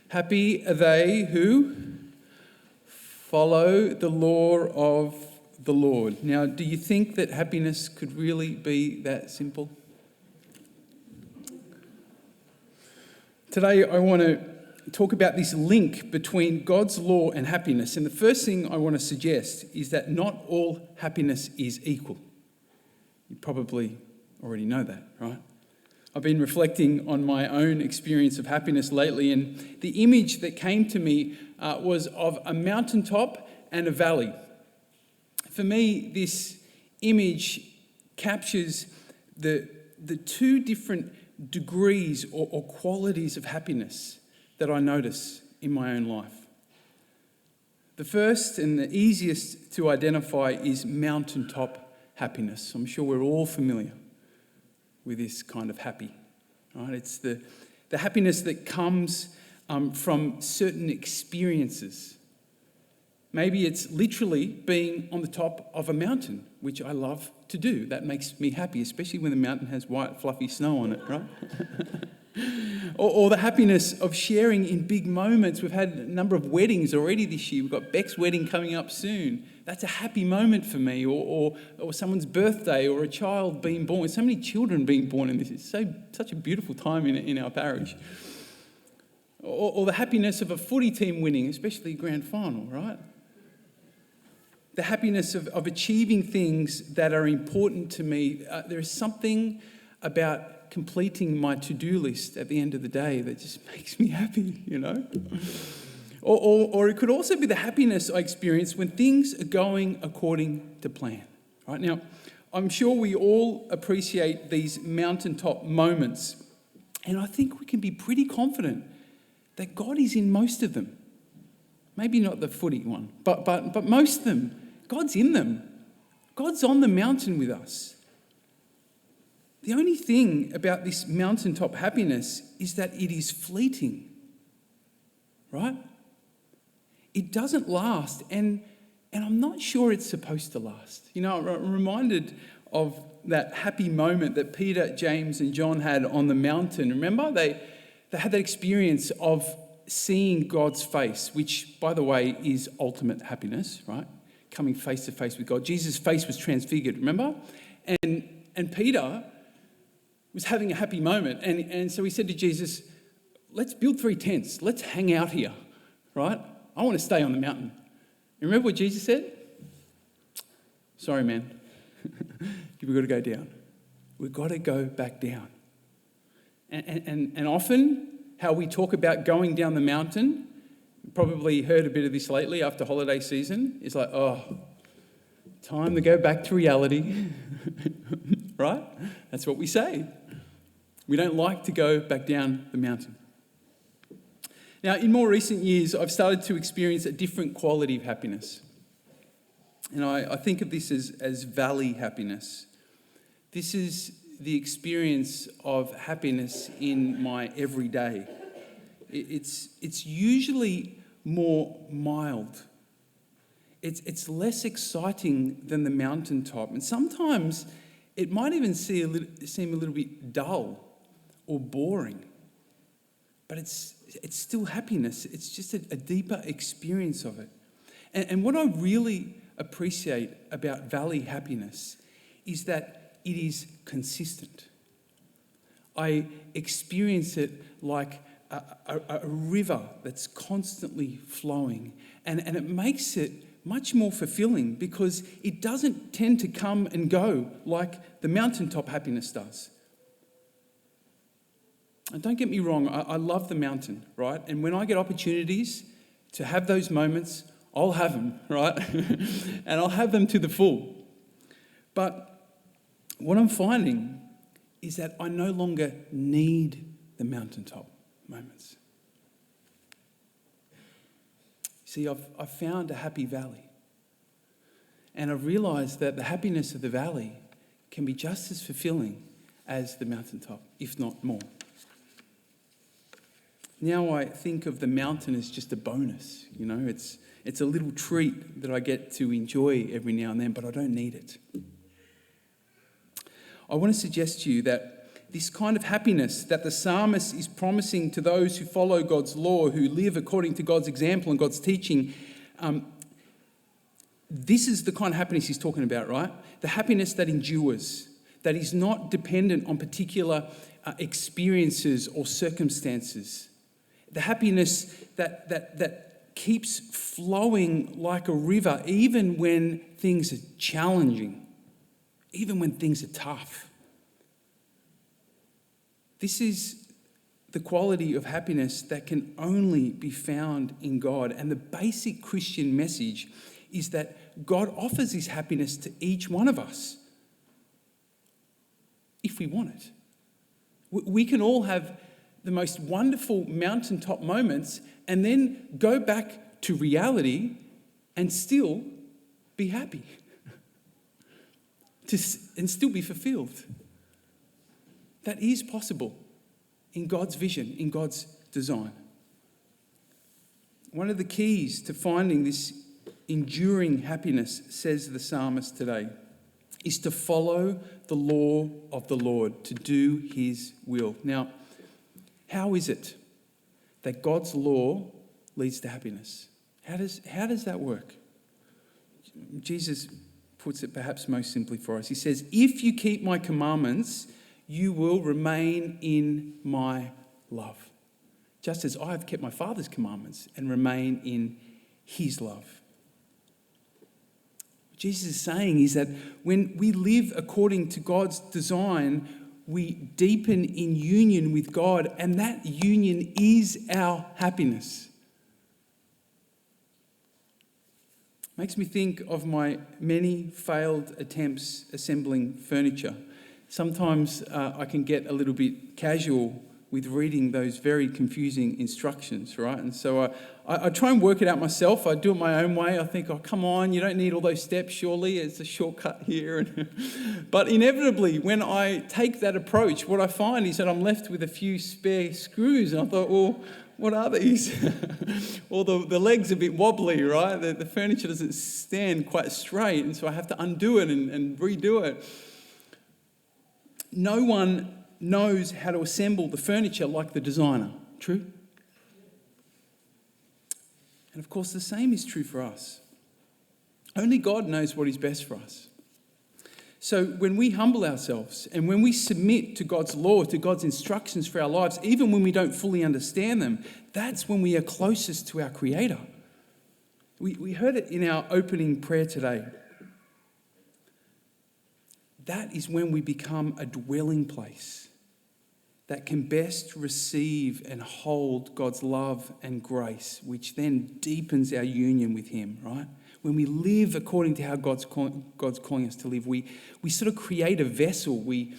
Happy are they who follow the law of the Lord. Now, do you think that happiness could really be that simple? Today, I want to talk about this link between God's law and happiness. And the first thing I want to suggest is that not all happiness is equal. You probably already know that, right? I've been reflecting on my own experience of happiness lately, and the image that came to me was of a mountaintop and a valley. For me, this image captures the two different degrees or qualities of happiness that I notice in my own life. The first and the easiest to identify is mountaintop happiness. I'm sure we're all familiar with this kind of happy, right? It's the happiness that comes from certain experiences. Maybe it's literally being on the top of a mountain, which I love to do. That makes me happy, especially when the mountain has white, fluffy snow on it, right? or the happiness of sharing in big moments. We've had a number of weddings already this year. We've got Beck's wedding coming up soon. That's a happy moment for me. Or someone's birthday, or a child being born. So many children being born in this. It's such a beautiful time in our parish. Or the happiness of a footy team winning, especially grand final, right? The happiness of achieving things that are important to me. There is something about completing my to-do list at the end of the day that just makes me happy, you know? Or it could also be the happiness I experience when things are going according to plan. Right now, I'm sure we all appreciate these mountaintop moments, and I think we can be pretty confident that God is in most of them. Maybe not the footy one, but most of them. God's in them. God's on the mountain with us. The only thing about this mountaintop happiness is that it is fleeting, right? It doesn't last, and I'm not sure it's supposed to last. You know, I'm reminded of that happy moment that Peter, James, and John had on the mountain. Remember, they had that experience of seeing God's face, which, by the way, is ultimate happiness, right? Coming face to face with God. Jesus' face was transfigured, remember? And Peter was having a happy moment. And so he said to Jesus, let's build 3 tents. Let's hang out here, right? I want to stay on the mountain. You remember what Jesus said? Sorry, man. We've got to go down. We've got to go back down. And often how we talk about going down the mountain, you probably heard a bit of this lately after holiday season, is like, oh, time to go back to reality, right? That's what we say. We don't like to go back down the mountain. Now, in more recent years, I've started to experience a different quality of happiness. And I think of this as valley happiness. This is the experience of happiness in my everyday. It's usually more mild. It's less exciting than the mountaintop. And sometimes it might even seem a little bit dull or boring. But it's still happiness. It's just a deeper experience of it. And what I really appreciate about valley happiness is that it is consistent. I experience it like a river that's constantly flowing. And it makes it much more fulfilling because it doesn't tend to come and go like the mountaintop happiness does. And don't get me wrong, I love the mountain, right? And when I get opportunities to have those moments, I'll have them, right? And I'll have them to the full. But what I'm finding is that I no longer need the mountaintop moments. See, I've found a happy valley. And I've realised that the happiness of the valley can be just as fulfilling as the mountaintop, if not more. Now I think of the mountain as just a bonus, you know, it's a little treat that I get to enjoy every now and then, but I don't need it. I want to suggest to you that this kind of happiness that the psalmist is promising to those who follow God's law, who live according to God's example and God's teaching, this is the kind of happiness he's talking about, right? The happiness that endures, that is not dependent on particular experiences or circumstances. The happiness that keeps flowing like a river, even when things are challenging, even when things are tough. This is the quality of happiness that can only be found in God. And the basic Christian message is that God offers his happiness to each one of us if we want it. We can all have the most wonderful mountaintop moments and then go back to reality and still be happy and still be fulfilled. That is possible in God's vision, in God's design. One of the keys to finding this enduring happiness, says the psalmist today, is to follow the law of the Lord, to do his will. Now, how is it that God's law leads to happiness? How does that work? Jesus puts it perhaps most simply for us. He says, if you keep my commandments, you will remain in my love, just as I have kept my Father's commandments and remain in his love. What Jesus is saying is that when we live according to God's design, we deepen in union with God, and that union is our happiness. Makes me think of my many failed attempts assembling furniture. Sometimes I can get a little bit casual with reading those very confusing instructions, right? And so I try and work it out myself. I do it my own way. I think, oh, come on, you don't need all those steps, surely. It's a shortcut here. But inevitably, when I take that approach, what I find is that I'm left with a few spare screws. And I thought, well, what are these? Or the leg's a bit wobbly, right? The furniture doesn't stand quite straight, and so I have to undo it and redo it. No one knows how to assemble the furniture like the designer. True? And of course, the same is true for us. Only God knows what is best for us. So when we humble ourselves and when we submit to God's law, to God's instructions for our lives, even when we don't fully understand them, that's when we are closest to our Creator. We heard it in our opening prayer today. That is when we become a dwelling place that can best receive and hold God's love and grace, which then deepens our union with him, right? When we live according to how God's calling us to live, we sort of create a vessel. We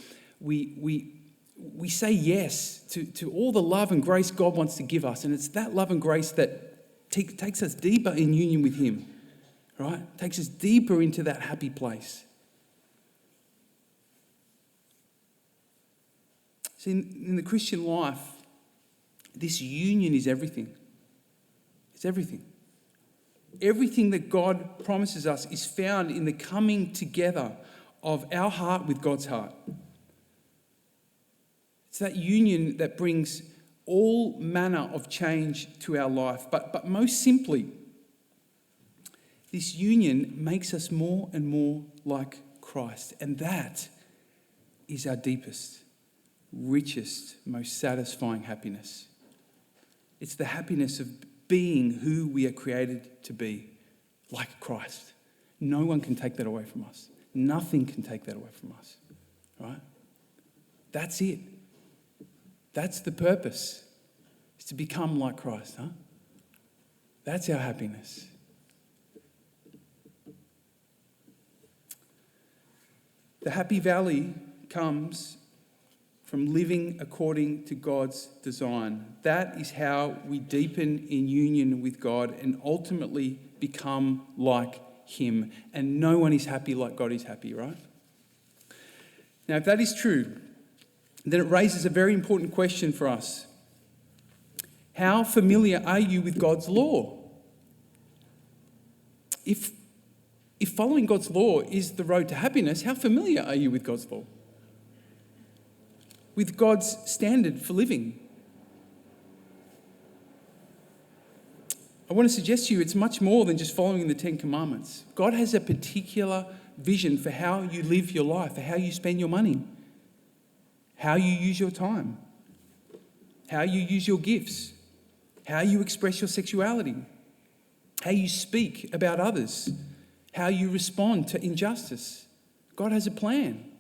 say yes to all the love and grace God wants to give us. And it's that love and grace that takes us deeper in union with him, right? Takes us deeper into that happy place. See, in the Christian life, this union is everything. It's everything. Everything that God promises us is found in the coming together of our heart with God's heart. It's that union that brings all manner of change to our life. But most simply, this union makes us more and more like Christ. And that is our deepest, richest, most satisfying happiness. It's the happiness of being who we are created to be, like Christ. No one can take that away from us. Nothing can take that away from us, right? That's it. That's the purpose, is to become like Christ, huh? That's our happiness. The happy valley comes from living according to God's design. That is how we deepen in union with God and ultimately become like him. And no one is happy like God is happy, right? Now, if that is true, then it raises a very important question for us. How familiar are you with God's law? If following God's law is the road to happiness, how familiar are you with God's law? with God's standard for living. I want to suggest to you it's much more than just following the Ten Commandments. God has a particular vision for how you live your life, for how you spend your money, how you use your time, how you use your gifts, how you express your sexuality, how you speak about others, how you respond to injustice. God has a plan.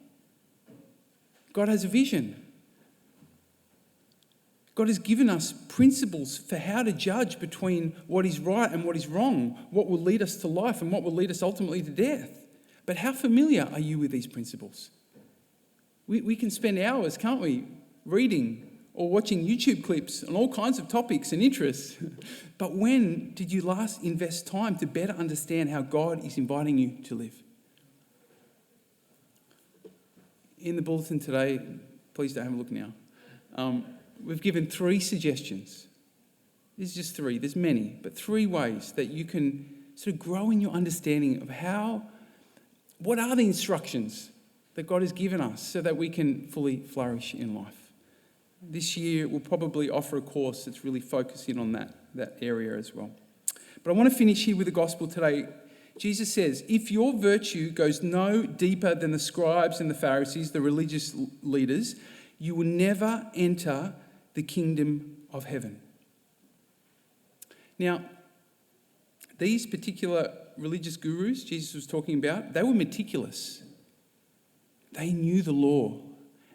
God has a vision. God has given us principles for how to judge between what is right and what is wrong, what will lead us to life and what will lead us ultimately to death. But how familiar are you with these principles? We can spend hours, can't we, reading or watching YouTube clips on all kinds of topics and interests. But when did you last invest time to better understand how God is inviting you to live? In the bulletin today, please don't have a look now. We've given 3 suggestions. There's just 3, there's many, but 3 ways that you can sort of grow in your understanding of what are the instructions that God has given us so that we can fully flourish in life. This year, we'll probably offer a course that's really focusing on that area as well. But I want to finish here with the gospel today. Jesus says, if your virtue goes no deeper than the scribes and the Pharisees, the religious leaders, you will never enter the kingdom of heaven. Now, these particular religious gurus Jesus was talking about, they were meticulous. They knew the law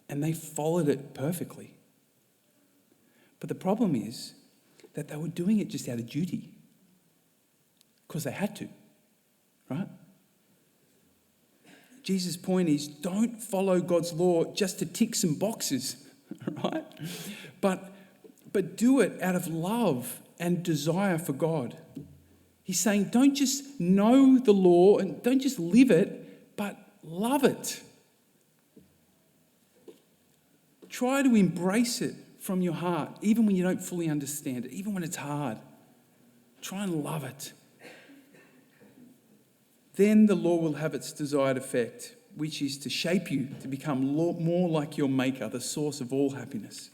and they followed it perfectly. But the problem is that they were doing it just out of duty because they had to, right? Jesus' point is don't follow God's law just to tick some boxes, right? But do it out of love and desire for God. He's saying don't just know the law and don't just live it, but love it. Try to embrace it from your heart, even when you don't fully understand it, even when it's hard. Try and love it. Then the law will have its desired effect, which is to shape you to become more like your Maker, the source of all happiness.